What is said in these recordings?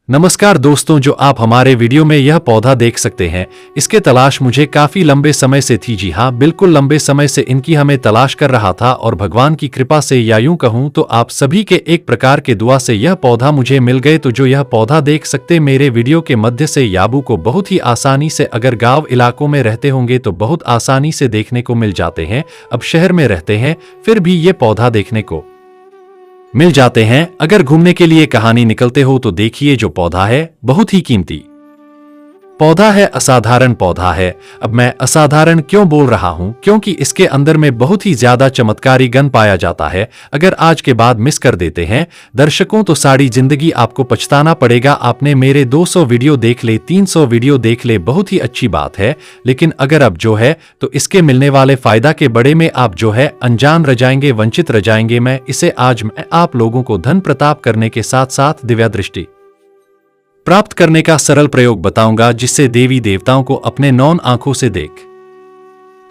नमस्कार दोस्तों, जो आप हमारे वीडियो में यह पौधा देख सकते हैं, इसके तलाश मुझे काफी लंबे समय से थी। जी हाँ, बिल्कुल लंबे समय से इनकी हमें तलाश कर रहा था और भगवान की कृपा से या यूं कहूं तो आप सभी के एक प्रकार के दुआ से यह पौधा मुझे मिल गए। तो जो यह पौधा देख सकते मेरे वीडियो के मध्य से याबू को बहुत ही आसानी से, अगर गाँव इलाकों में रहते होंगे तो बहुत आसानी से देखने को मिल जाते हैं। अब शहर में रहते हैं फिर भी ये पौधा देखने को मिल जाते हैं। अगर घूमने के लिए कहानी निकलते हो तो देखिए, जो पौधा है बहुत ही कीमती पौधा है, असाधारण पौधा है। अब मैं असाधारण क्यों बोल रहा हूं? क्योंकि इसके अंदर में बहुत ही ज्यादा चमत्कारी गुण पाया जाता है। अगर आज के बाद मिस कर देते हैं दर्शकों तो सारी जिंदगी आपको पछताना पड़ेगा। आपने मेरे 200 वीडियो देख ले, 300 वीडियो देख ले, बहुत ही अच्छी बात है, लेकिन अगर अब जो है तो इसके मिलने वाले फायदा के बड़े में आप जो है अनजान रह जाएंगे, वंचित रह जाएंगे। आज मैं आप लोगों को धन प्रताप करने के साथ साथ दिव्या दृष्टि प्राप्त करने का सरल प्रयोग बताऊंगा, जिससे देवी देवताओं को अपने 9 आंखों से देख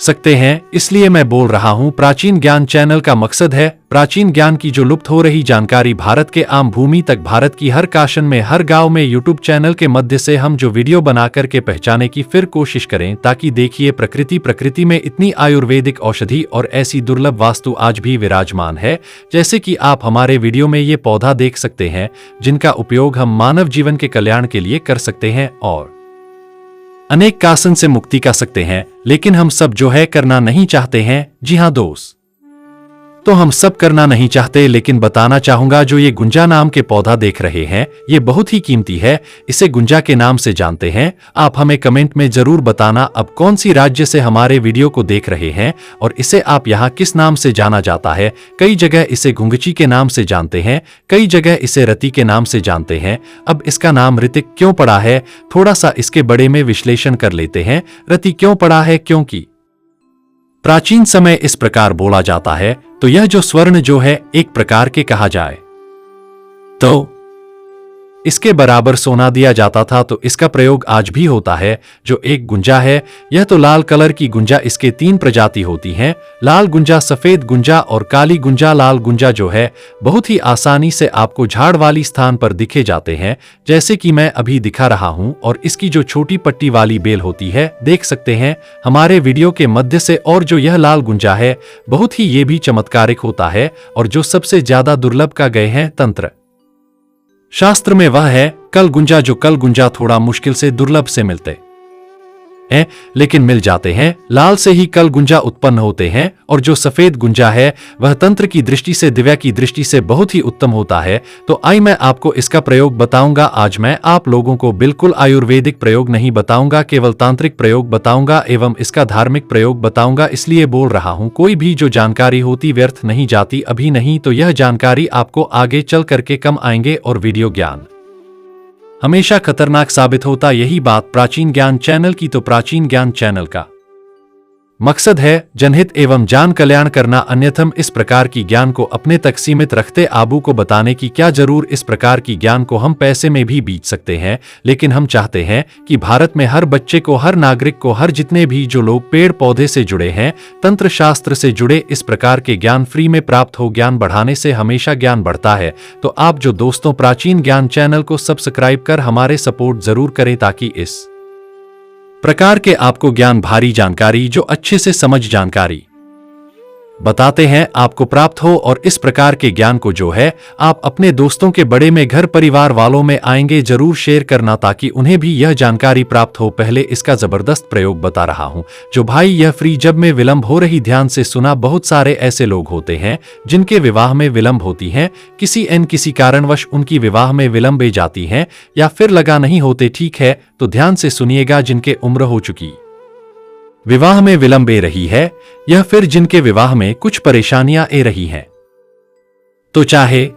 सकते हैं। इसलिए मैं बोल रहा हूं, प्राचीन ज्ञान चैनल का मकसद है प्राचीन ज्ञान की जो लुप्त हो रही जानकारी भारत के आम भूमि तक, भारत की हर काशन में, हर गांव में यूट्यूब चैनल के मध्य से हम जो वीडियो बना करके पहचाने की फिर कोशिश करें, ताकि देखिए प्रकृति में इतनी आयुर्वेदिक औषधि और ऐसी दुर्लभ वास्तु आज भी विराजमान है। जैसे कि आप हमारे वीडियो में ये पौधा देख सकते हैं, जिनका उपयोग हम मानव जीवन के कल्याण के लिए कर सकते हैं और अनेक कासन से मुक्ति का सकते हैं। लेकिन हम सब जो है करना नहीं चाहते हैं। जी हाँ दोस्त, तो हम सब करना नहीं चाहते, लेकिन बताना चाहूंगा, जो ये गुंजा नाम के पौधा देख रहे हैं ये बहुत ही कीमती है। इसे गुंजा के नाम से जानते हैं। आप हमें कमेंट में जरूर बताना अब कौन सी राज्य से हमारे वीडियो को देख रहे हैं और इसे आप यहाँ किस नाम से जाना जाता है। कई जगह इसे घुंगची के नाम से जानते हैं, कई जगह इसे रति के नाम से जानते हैं। अब इसका नाम ऋतिक क्यों पड़ा है, थोड़ा सा इसके बड़े में विश्लेषण कर लेते हैं। रति क्यों पड़ा है? क्योंकि प्राचीन समय इस प्रकार बोला जाता है, तो यह जो स्वर्ण जो है एक प्रकार के कहा जाए तो इसके बराबर सोना दिया जाता था। तो इसका प्रयोग आज भी होता है। जो एक गुंजा है यह तो लाल कलर की गुंजा, इसके 3 प्रजाति होती हैं, लाल गुंजा, सफेद गुंजा और काली गुंजा। लाल गुंजा जो है बहुत ही आसानी से आपको झाड़ वाली स्थान पर दिखे जाते हैं, जैसे कि मैं अभी दिखा रहा हूं। और इसकी जो छोटी पट्टी वाली बेल होती है देख सकते हैं हमारे वीडियो के मध्य से। और जो यह लाल गुंजा है बहुत ही ये भी चमत्कारिक होता है। और जो सबसे ज्यादा दुर्लभ का गए हैं तंत्र शास्त्र में वह है कल गुंजा। जो कल गुंजा थोड़ा मुश्किल से दुर्लभ से मिलते हैं, लेकिन मिल जाते हैं। लाल से ही कल गुंजा उत्पन्न होते हैं। और जो सफेद गुंजा है वह तंत्र की दृष्टि से, दिव्या की दृष्टि से बहुत ही उत्तम होता है। तो आई मैं आपको इसका प्रयोग बताऊंगा। आज मैं आप लोगों को बिल्कुल आयुर्वेदिक प्रयोग नहीं बताऊंगा, केवल तांत्रिक प्रयोग बताऊंगा एवं इसका धार्मिक प्रयोग बताऊंगा। इसलिए बोल रहा हूं, कोई भी जो जानकारी होती व्यर्थ नहीं जाती। अभी नहीं तो यह जानकारी आपको आगे चल करके कम आएंगे और वीडियो ज्ञान हमेशा खतरनाक साबित होता। यही बात प्राचीन ज्ञान चैनल की। तो प्राचीन ज्ञान चैनल का मकसद है जनहित एवं जान कल्याण करना, अन्यथम इस प्रकार की ज्ञान को अपने तक सीमित रखते। आबू को बताने की क्या जरूर, इस प्रकार की ज्ञान को हम पैसे में भी बेच सकते हैं। लेकिन हम चाहते हैं कि भारत में हर बच्चे को, हर नागरिक को, हर जितने भी जो लोग पेड़ पौधे से जुड़े हैं, तंत्र शास्त्र से जुड़े, इस प्रकार के ज्ञान फ्री में प्राप्त हो। ज्ञान बढ़ाने से हमेशा ज्ञान बढ़ता है। तो आप जो दोस्तों प्राचीन ज्ञान चैनल को सब्सक्राइब कर हमारे सपोर्ट जरूर करें, ताकि इस प्रकार के आपको ज्ञान भारी जानकारी, जो अच्छे से समझ जानकारी बताते हैं, आपको प्राप्त हो। और इस प्रकार के ज्ञान को जो है आप अपने दोस्तों के बड़े में, घर परिवार वालों में आएंगे जरूर शेयर करना, ताकि उन्हें भी यह जानकारी प्राप्त हो। पहले इसका जबरदस्त प्रयोग बता रहा हूं। जो भाई यह फ्री जब में विलंब हो रही, ध्यान से सुना। बहुत सारे ऐसे लोग होते हैं जिनके विवाह में विलंब होती है, किसी कारणवश उनकी विवाह में विलंब जाती हैं या फिर लगा नहीं होते। ठीक है, तो ध्यान से सुनिएगा। जिनके उम्र हो चुकी, विवाह में विलंब ए रही है, यह फिर जिनके विवाह में कुछ परेशानियां ए रही हैं, तो चाहे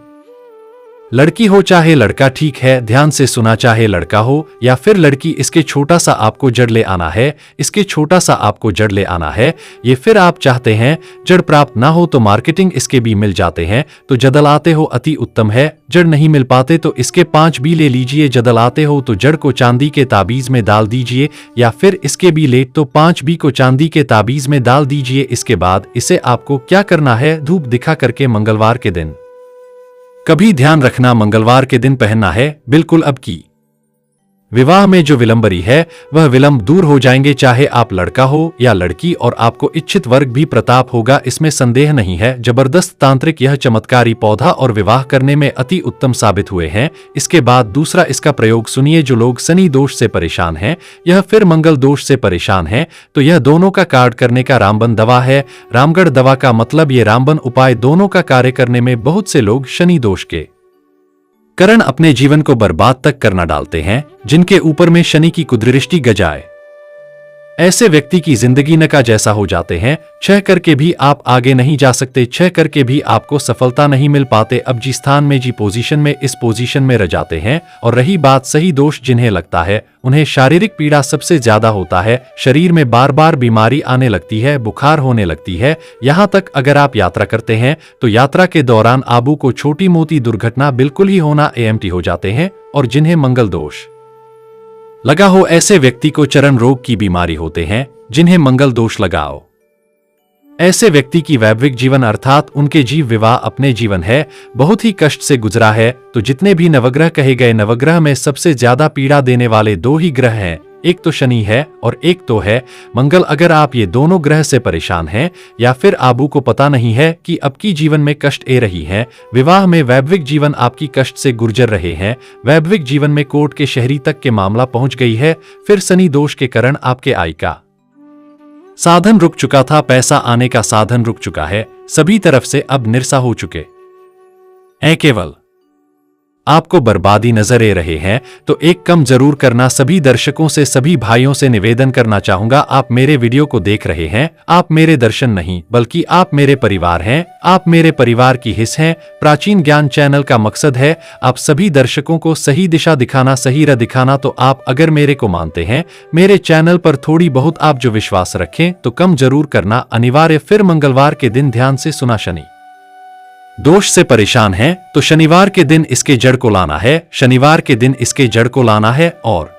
लड़की हो चाहे लड़का, ठीक है, ध्यान से सुना, चाहे लड़का हो या फिर लड़की, इसके छोटा सा आपको जड़ ले आना है। इसके छोटा सा आपको जड़ ले आना है। ये फिर आप चाहते हैं जड़ प्राप्त ना हो तो मार्केटिंग इसके भी मिल जाते हैं। तो जदल आते हो अति उत्तम है। जड़ नहीं मिल पाते तो इसके 5 भी ले लीजिए। जदल आते हो तो जड़ को चांदी के ताबीज में डाल दीजिए, या फिर इसके भी लेट तो 5 भी को चांदी के ताबीज में डाल दीजिए। इसके बाद इसे आपको क्या करना है, धूप दिखा करके मंगलवार के दिन, कभी ध्यान रखना मंगलवार के दिन पहनना है। बिल्कुल अब की विवाह में जो विलंबरी है वह विलंब दूर हो जाएंगे, चाहे आप लड़का हो या लड़की, और आपको इच्छित वर्ग भी प्राप्त होगा, इसमें संदेह नहीं है। जबरदस्त तांत्रिक यह चमत्कारी पौधा और विवाह करने में अति उत्तम साबित हुए हैं। इसके बाद दूसरा इसका प्रयोग सुनिए। जो लोग शनि दोष से परेशान हैं, यह फिर मंगल दोष से परेशान हैं, तो यह दोनों का कार्ड करने का रामबन दवा है। रामगढ़ दवा का मतलब ये रामबन उपाय दोनों का कार्य करने में बहुत से लोग शनि दोष के कारण अपने जीवन को बर्बाद तक करना डालते हैं, जिनके ऊपर में शनि की कुदृष्टि गजाए। ऐसे व्यक्ति की जिंदगी नका जैसा हो जाते हैं। छह करके भी आप आगे नहीं जा सकते, छह करके भी आपको सफलता नहीं मिल पाते। अब जी स्थान में जी पोजीशन में इस पोजीशन में रह जाते हैं। और रही बात सही दोष जिन्हें लगता है, उन्हें शारीरिक पीड़ा सबसे ज्यादा होता है। शरीर में बार बार बीमारी आने लगती है, बुखार होने लगती है। यहाँ तक अगर आप यात्रा करते हैं तो यात्रा के दौरान आबू को छोटी मोटी दुर्घटना बिल्कुल ही होना एएमटी हो जाते हैं। और जिन्हें मंगल दोष लगा हो, ऐसे व्यक्ति को चरण रोग की बीमारी होते हैं, जिन्हें मंगल दोष लगाओ। ऐसे व्यक्ति की वैवाहिक जीवन अर्थात उनके जीव विवाह अपने जीवन है बहुत ही कष्ट से गुजरा है। तो जितने भी नवग्रह कहे गए, नवग्रह में सबसे ज्यादा पीड़ा देने वाले दो ही ग्रह हैं, एक तो शनि है और एक तो है मंगल। अगर आप ये दोनों ग्रह से परेशान हैं या फिर आबू को पता नहीं है कि अब की जीवन में कष्ट ए रही है, विवाह में वैवाहिक जीवन आपकी कष्ट से गुजर रहे हैं, वैवाहिक जीवन में कोर्ट के शहरी तक के मामला पहुंच गई है, फिर शनि दोष के कारण आपके आय का साधन रुक चुका था, पैसा आने का साधन रुक चुका है, सभी तरफ से अब निरसा हो चुके हैं, केवल आपको बर्बादी नजर आ रहे हैं। तो एक कम जरूर करना। सभी दर्शकों से, सभी भाइयों से निवेदन करना चाहूंगा, आप मेरे वीडियो को देख रहे हैं, आप मेरे दर्शन नहीं बल्कि आप मेरे परिवार हैं, आप मेरे परिवार की हिस्सा हैं। प्राचीन ज्ञान चैनल का मकसद है आप सभी दर्शकों को सही दिशा दिखाना, सही राह दिखाना। तो आप अगर मेरे को मानते हैं, मेरे चैनल पर थोड़ी बहुत आप जो विश्वास रखें तो कम जरूर करना अनिवार्य। फिर मंगलवार के दिन ध्यान से सुना, शनि दोष से परेशान हैं तो शनिवार के दिन इसके जड़ को लाना है, शनिवार के दिन इसके जड़ को लाना है। और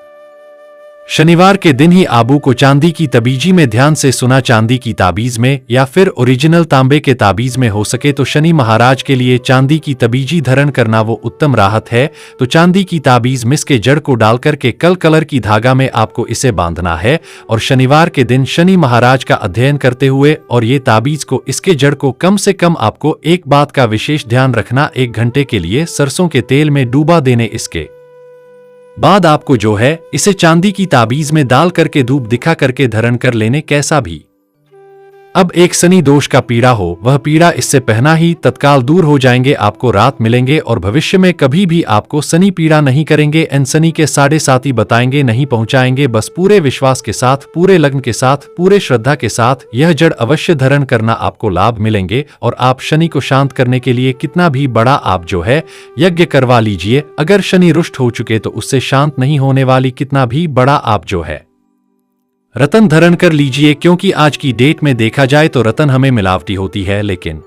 शनिवार के दिन ही आबू को चांदी की तबीजी में, ध्यान से सुना, चांदी की ताबीज में या फिर ओरिजिनल तांबे के ताबीज में हो सके तो शनि महाराज के लिए चांदी की तबीजी धारण करना वो उत्तम राहत है। तो चांदी की ताबीज मिस के जड़ को डालकर के कल कलर की धागा में आपको इसे बांधना है और शनिवार के दिन शनि महाराज का अध्ययन करते हुए और ये ताबीज को, इसके जड़ को कम से कम आपको एक बात का विशेष ध्यान रखना, 1 घंटे के लिए सरसों के तेल में डूबा देने। इसके बाद आपको जो है इसे चांदी की ताबीज में डाल करके धूप दिखा करके धारण कर लेने। कैसा भी अब एक शनि दोष का पीड़ा हो, वह पीड़ा इससे पहना ही तत्काल दूर हो जाएंगे, आपको राहत मिलेंगे और भविष्य में कभी भी आपको शनि पीड़ा नहीं करेंगे। एन शनि के 7.5 बताएंगे, नहीं पहुंचाएंगे। बस पूरे विश्वास के साथ, पूरे लग्न के साथ, पूरे श्रद्धा के साथ यह जड़ अवश्य धारण करना, आपको लाभ मिलेंगे। और आप शनि को शांत करने के लिए कितना भी बड़ा आप जो है यज्ञ करवा लीजिए, अगर शनि रुष्ट हो चुके तो उससे शांत नहीं होने वाली कितना भी बड़ा आप जो है रतन धारण कर लीजिए। क्योंकि आज की डेट में देखा जाए तो रतन हमें मिलावटी होती है, लेकिन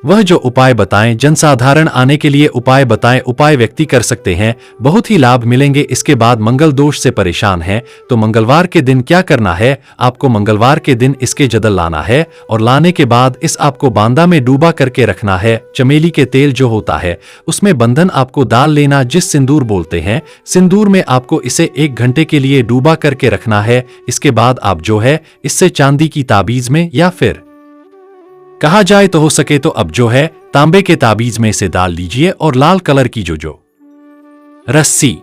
वह जो उपाय बताएं, जनसाधारण आने के लिए उपाय बताएं, उपाय व्यक्ति कर सकते हैं, बहुत ही लाभ मिलेंगे। इसके बाद मंगल दोष से परेशान हैं तो मंगलवार के दिन क्या करना है, आपको मंगलवार के दिन इसके जदल लाना है और लाने के बाद इस आपको बांदा में डूबा करके रखना है। चमेली के तेल जो होता है उसमें बंधन आपको डाल लेना, जिस सिंदूर बोलते हैं, सिंदूर में आपको इसे 1 घंटे के लिए डूबा करके रखना है। इसके बाद आप जो है इससे चांदी की ताबीज में या फिर कहा जाए तो हो सके तो अब जो है तांबे के ताबीज में इसे डाल लीजिए और लाल कलर की जो रस्सी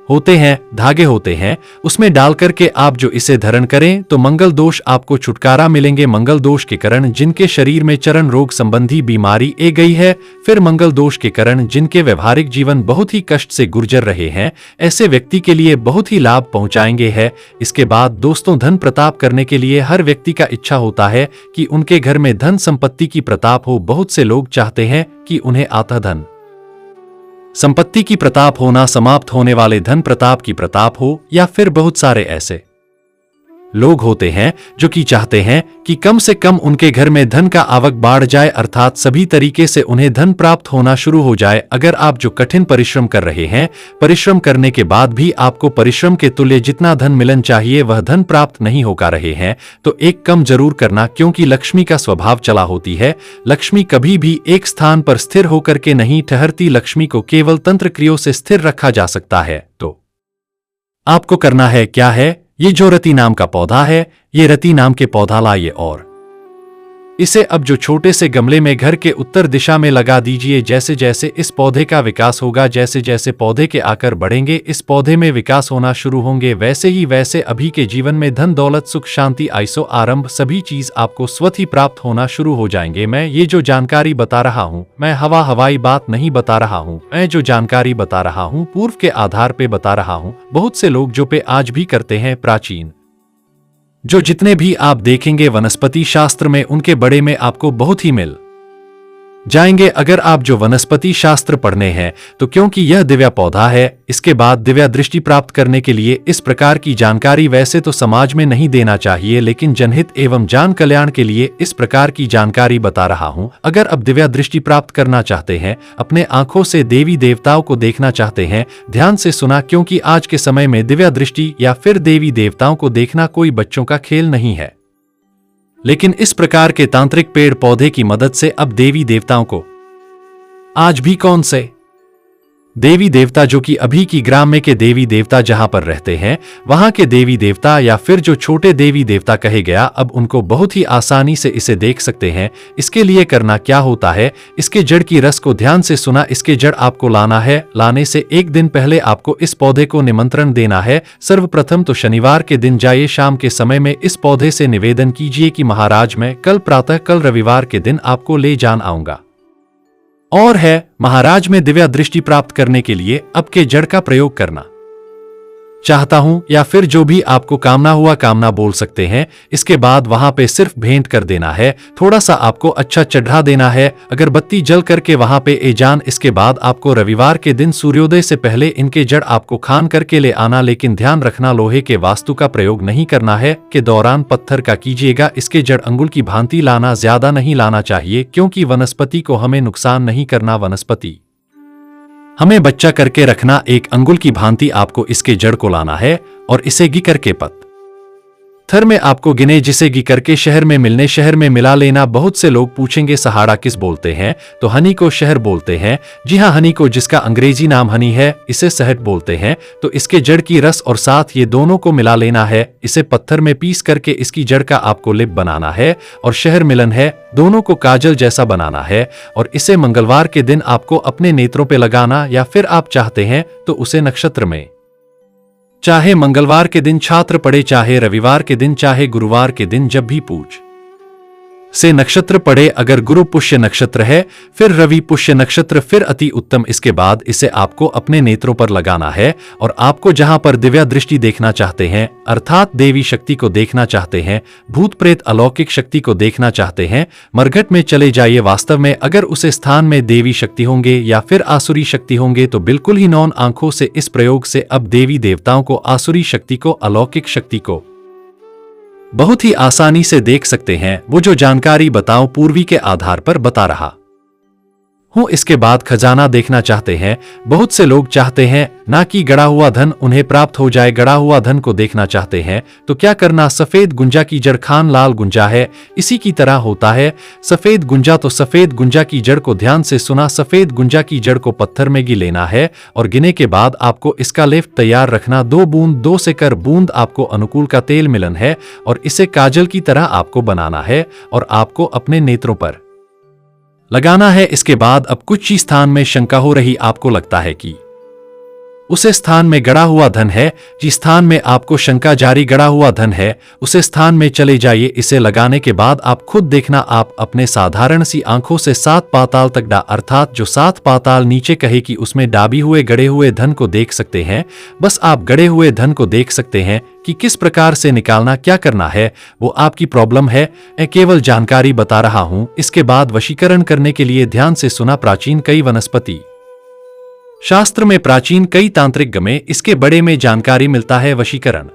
होते हैं, धागे होते हैं, उसमें डाल करके आप जो इसे धारण करें तो मंगल दोष आपको छुटकारा मिलेंगे। मंगल दोष के कारण जिनके शरीर में चरण रोग संबंधी बीमारी आ गई है, फिर मंगल दोष के कारण जिनके व्यवहारिक जीवन बहुत ही कष्ट से गुजर रहे हैं, ऐसे व्यक्ति के लिए बहुत ही लाभ पहुंचाएंगे है। इसके बाद दोस्तों, धन प्रताप करने के लिए हर व्यक्ति का इच्छा होता है कि उनके घर में धन संपत्ति की प्रताप हो। बहुत से लोग चाहते हैं कि उन्हें आता धन संपत्ति की प्रताप होना, समाप्त होने वाले धन प्रताप की प्रताप हो, या फिर बहुत सारे ऐसे लोग होते हैं जो कि चाहते हैं कि कम से कम उनके घर में धन का आवक बढ़ जाए, अर्थात सभी तरीके से उन्हें धन प्राप्त होना शुरू हो जाए। अगर आप जो कठिन परिश्रम कर रहे हैं, परिश्रम करने के बाद भी आपको परिश्रम के तुल्य जितना धन मिलन चाहिए वह धन प्राप्त नहीं हो पा रहे हैं, तो एक कम जरूर करना, क्योंकि लक्ष्मी का स्वभाव चला होती है। लक्ष्मी कभी भी एक स्थान पर स्थिर होकर के नहीं ठहरती, लक्ष्मी को केवल तंत्र क्रियों से स्थिर रखा जा सकता है। तो आपको करना है क्या है, ये जो रति नाम का पौधा है, ये रति नाम के पौधा लाइए और इसे अब जो छोटे से गमले में घर के उत्तर दिशा में लगा दीजिए। जैसे जैसे इस पौधे का विकास होगा, जैसे जैसे पौधे के आकर बढ़ेंगे, इस पौधे में विकास होना शुरू होंगे, वैसे ही वैसे अभी के जीवन में धन दौलत सुख शांति आयसो आरंभ सभी चीज आपको स्वतः ही प्राप्त होना शुरू हो जाएंगे। मैं ये जो जानकारी बता रहा हूँ, मैं हवाई बात नहीं बता रहा हूँ। मैं जो जानकारी बता रहा हूँ पूर्व के आधार पे बता रहा हूँ। बहुत से लोग जो पे आज भी करते हैं प्राचीन जो जितने भी आप देखेंगे वनस्पति शास्त्र में, उनके बड़े में आपको बहुत ही मिल जाएंगे। अगर आप जो वनस्पति शास्त्र पढ़ने हैं तो क्योंकि यह दिव्या पौधा है, इसके बाद दिव्या दृष्टि प्राप्त करने के लिए इस प्रकार की जानकारी वैसे तो समाज में नहीं देना चाहिए, लेकिन जनहित एवं जान कल्याण के लिए इस प्रकार की जानकारी बता रहा हूं। अगर अब दिव्या दृष्टि प्राप्त करना चाहते हैं, अपने आंखों से देवी देवताओं को देखना चाहते हैं, ध्यान से सुना, क्योंकि आज के समय में दिव्या दृष्टि या फिर देवी देवताओं को देखना कोई बच्चों का खेल नहीं है। लेकिन इस प्रकार के तांत्रिक पेड़ पौधे की मदद से अब देवी देवताओं को आज भी कौन से देवी देवता जो कि अभी की ग्राम में के देवी देवता जहां पर रहते हैं वहां के देवी देवता या फिर जो छोटे देवी देवता कहे गया, अब उनको बहुत ही आसानी से इसे देख सकते हैं। इसके लिए करना क्या होता है, इसके जड़ की रस को ध्यान से सुना, इसके जड़ आपको लाना है। लाने से एक दिन पहले आपको इस पौधे को निमंत्रण देना है। सर्वप्रथम तो शनिवार के दिन जाइए, शाम के समय में इस पौधे से निवेदन कीजिए कि महाराज मैं कल प्रातः कल रविवार के दिन आपको ले जान आऊंगा और है महाराज में दिव्या दृष्टि प्राप्त करने के लिए अब के जड़ का प्रयोग करना चाहता हूं, या फिर जो भी आपको कामना हुआ कामना बोल सकते हैं। इसके बाद वहां पे सिर्फ भेंट कर देना है, थोड़ा सा आपको अच्छा चढ़ा देना है, अगरबत्ती जल करके वहां पे ए जान। इसके बाद आपको रविवार के दिन सूर्योदय से पहले इनके जड़ आपको खान करके ले आना, लेकिन ध्यान रखना लोहे के वास्तु का प्रयोग नहीं करना है, के दौरान पत्थर का कीजिएगा। इसके जड़ अंगुल की भांति लाना, ज्यादा नहीं लाना चाहिए, क्योंकि वनस्पति को हमें नुकसान नहीं करना, वनस्पति हमें बच्चा करके रखना। एक अंगुल की भांति आपको इसके जड़ को लाना है और इसे गी करके पत्थर में आपको गिने जिसे गी करके शहर में मिलने शहर में मिला लेना। बहुत से लोग पूछेंगे सहाड़ा किस बोलते हैं, तो हनी को शहर बोलते हैं। जी हाँ, हनी को, जिसका अंग्रेजी नाम हनी है, इसे शहद बोलते हैं। तो इसके जड़ की रस और साथ ये दोनों को मिला लेना है। इसे पत्थर में पीस करके इसकी जड़ का आपको लिप बनाना है और शहर मिलन है, दोनों को काजल जैसा बनाना है और इसे मंगलवार के दिन आपको अपने नेत्रों पे लगाना, या फिर आप चाहते हैं तो उसे नक्षत्र में, चाहे मंगलवार के दिन छात्र पड़े, चाहे रविवार के दिन, चाहे गुरुवार के दिन, जब भी पूज से नक्षत्र पड़े। अगर गुरु पुष्य नक्षत्र है, फिर रवि पुष्य नक्षत्र, फिर अति उत्तम। इसके बाद इसे आपको अपने नेत्रों पर लगाना है और आपको जहां पर दिव्या दृष्टि देखना चाहते हैं, अर्थात देवी शक्ति को देखना चाहते हैं, भूत प्रेत अलौकिक शक्ति को देखना चाहते हैं, मरघट में चले जाइए। वास्तव में अगर उस स्थान में देवी शक्ति होंगे या फिर आसुरी शक्ति होंगे तो बिल्कुल ही नौन आंखों से इस प्रयोग से अब देवी देवताओं को, आसुरी शक्ति को, अलौकिक शक्ति को बहुत ही आसानी से देख सकते हैं। वो जो जानकारी बताऊं पूर्वी के आधार पर बता रहा हूं। इसके बाद खजाना देखना चाहते हैं, बहुत से लोग चाहते हैं ना कि गड़ा हुआ धन उन्हें प्राप्त हो जाए, गड़ा हुआ धन को देखना चाहते हैं। तो क्या करना, सफेद गुंजा की जड़, खान लाल गुंजा है, इसी की तरह होता है सफेद गुंजा। तो सफेद गुंजा की जड़ को ध्यान से सुना, सफेद गुंजा की जड़ को पत्थर में गी लेना है और गिने के बाद आपको इसका लेप तैयार रखना। 2 बूंद, 2 से कर बूंद आपको अनुकूल का तेल मिलन है और इसे काजल की तरह आपको बनाना है और आपको अपने नेत्रों पर लगाना है। इसके बाद अब कुछ ही स्थान में शंका हो रही, आपको लगता है कि उसे स्थान में गड़ा हुआ धन है, जिस स्थान में आपको शंका जारी गड़ा हुआ धन है उसे स्थान में चले जाइए। इसे लगाने के बाद आप खुद देखना, आप अपने साधारण सी आंखों से 7 पाताल तक अर्थात जो 7 पाताल नीचे कहे कि उसमें डाबी हुए गड़े हुए धन को देख सकते हैं। बस आप गड़े हुए धन को देख सकते हैं कि किस प्रकार से निकालना, क्या करना है, वो आपकी प्रॉब्लम है। मैं केवल जानकारी बता रहा हूं। इसके बाद वशीकरण करने के लिए ध्यान से सुना, प्राचीन कई वनस्पति शास्त्र में, प्राचीन कई तांत्रिक गमे, इसके बड़े में जानकारी मिलता है। वशीकरण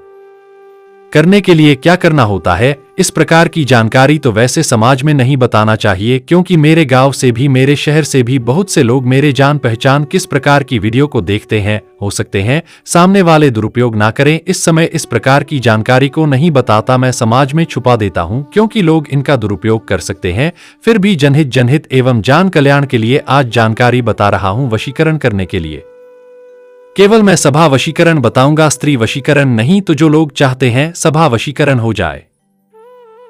करने के लिए क्या करना होता है, इस प्रकार की जानकारी तो वैसे समाज में नहीं बताना चाहिए, क्योंकि मेरे गांव से भी, मेरे शहर से भी बहुत से लोग मेरे जान पहचान किस प्रकार की वीडियो को देखते हैं। हो सकते हैं सामने वाले दुरुपयोग ना करें। इस समय इस प्रकार की जानकारी को नहीं बताता, मैं समाज में छुपा देता हूं, क्योंकि लोग इनका दुरुपयोग कर सकते हैं। फिर भी जनहित एवं जान कल्याण के लिए आज जानकारी बता रहा हूं। वशीकरण करने के लिए केवल मैं सभा वशीकरण बताऊंगा, स्त्री वशीकरण नहीं। तो जो लोग चाहते हैं सभा वशीकरण हो जाए,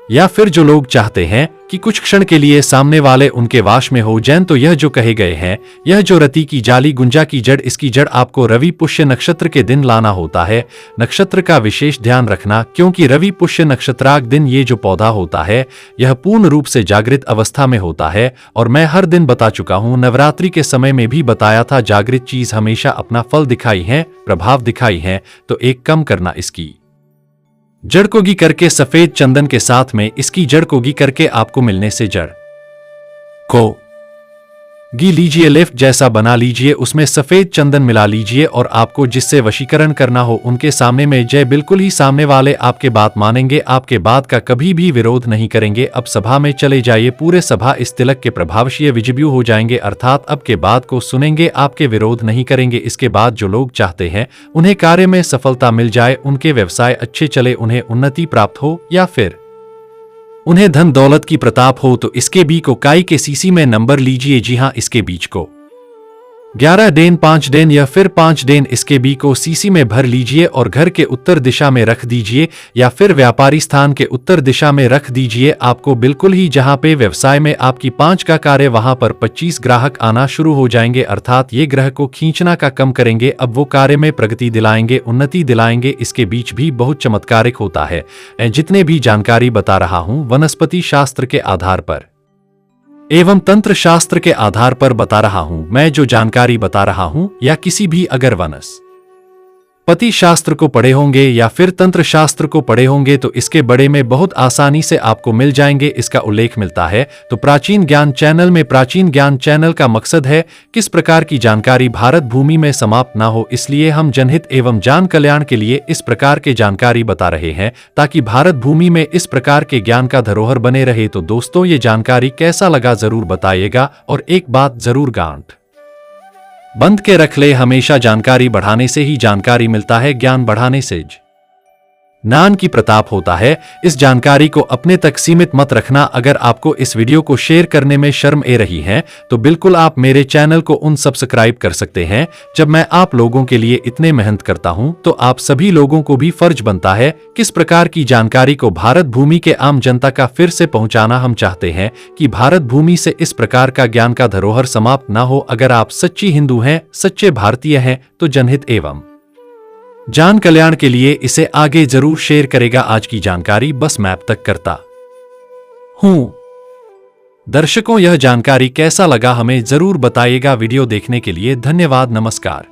या फिर जो लोग चाहते हैं कि कुछ क्षण के लिए सामने वाले उनके वाश में हो जाएं, तो यह जो कहे गए हैं, यह जो रति की जाली गुंजा की जड़, इसकी जड़ आपको रवि पुष्य नक्षत्र के दिन लाना होता है। नक्षत्र का विशेष ध्यान रखना, क्योंकि रवि पुष्य नक्षत्राग दिन ये जो पौधा होता है यह पूर्ण रूप से जागृत अवस्था में होता है। और मैं हर दिन बता चुका हूं, नवरात्रि के समय में भी बताया था, जागृत चीज हमेशा अपना फल दिखाई है, प्रभाव दिखाई है। तो एक कम करना, इसकी जड़ को गी करके सफेद चंदन के साथ में इसकी जड़ को गी करके आपको मिलने से जड़ को गी लीजिए, लिफ्ट जैसा बना लीजिए, उसमें सफेद चंदन मिला लीजिए और आपको जिससे वशीकरण करना हो उनके सामने में जय, बिल्कुल ही सामने वाले आपके बात मानेंगे, आपके बात का कभी भी विरोध नहीं करेंगे। अब सभा में चले जाइए, पूरे सभा इस तिलक के प्रभावशीय विजिब्यू हो जाएंगे, अर्थात अब के बात को सुनेंगे, आपके विरोध नहीं करेंगे। इसके बाद जो लोग चाहते हैं उन्हें कार्य में सफलता मिल जाए, उनके व्यवसाय अच्छे चले, उन्हें उन्नति प्राप्त हो, या फिर उन्हें धन दौलत की प्रताप हो, तो इसके बी को काई के सीसी में नंबर लीजिए। जी हां, इसके बीज को 11 डेन 5 डेन या फिर 5 डेन इसके बी को सीसी में भर लीजिए और घर के उत्तर दिशा में रख दीजिए, या फिर व्यापारी स्थान के उत्तर दिशा में रख दीजिए। आपको बिल्कुल ही जहां पे व्यवसाय में आपकी 5 का कार्य, वहां पर 25 ग्राहक आना शुरू हो जाएंगे, अर्थात ये ग्रह को खींचना का कम करेंगे। अब वो कार्य में प्रगति दिलाएंगे, उन्नति दिलाएंगे। इसके बीच भी बहुत चमत्कारिक होता है। जितने भी जानकारी बता रहा हूं वनस्पति शास्त्र के आधार पर एवं तंत्र शास्त्र के आधार पर बता रहा हूं। मैं जो जानकारी बता रहा हूं, या किसी भी अगर वनस्पति शास्त्र को पढ़े होंगे या फिर तंत्र शास्त्र को पढ़े होंगे तो इसके बड़े में बहुत आसानी से आपको मिल जाएंगे। इसका उल्लेख मिलता है तो प्राचीन ज्ञान चैनल में। प्राचीन ज्ञान चैनल का मकसद है किस प्रकार की जानकारी भारत भूमि में समाप्त ना हो, इसलिए हम जनहित एवं जान कल्याण के लिए इस प्रकार के जानकारी बता रहे हैं, ताकि भारत भूमि में इस प्रकार के ज्ञान का धरोहर बने रहे। तो दोस्तों, ये जानकारी कैसा लगा जरूर बताइएगा, और एक बात जरूर गांठ बंद के रख ले, हमेशा जानकारी बढ़ाने से ही जानकारी मिलता है, ज्ञान बढ़ाने से ज्ञान की प्रताप होता है। इस जानकारी को अपने तक सीमित मत रखना। अगर आपको इस वीडियो को शेयर करने में शर्म आ रही है तो बिल्कुल आप मेरे चैनल को सब्सक्राइब कर सकते हैं। जब मैं आप लोगों के लिए इतने मेहनत करता हूं तो आप सभी लोगों को भी फर्ज बनता है किस प्रकार की जानकारी को भारत भूमि के आम जनता का फिर से पहुंचाना। हम चाहते हैं कि भारत भूमि से इस प्रकार का ज्ञान का धरोहर समाप्त ना हो। अगर आप सच्ची हिंदू हैं, सच्चे भारतीय हैं, तो जनहित एवं जान कल्याण के लिए इसे आगे जरूर शेयर करेगा। आज की जानकारी बस मैं अब तक करता हूं। दर्शकों, यह जानकारी कैसा लगा हमें जरूर बताइएगा। वीडियो देखने के लिए धन्यवाद। नमस्कार।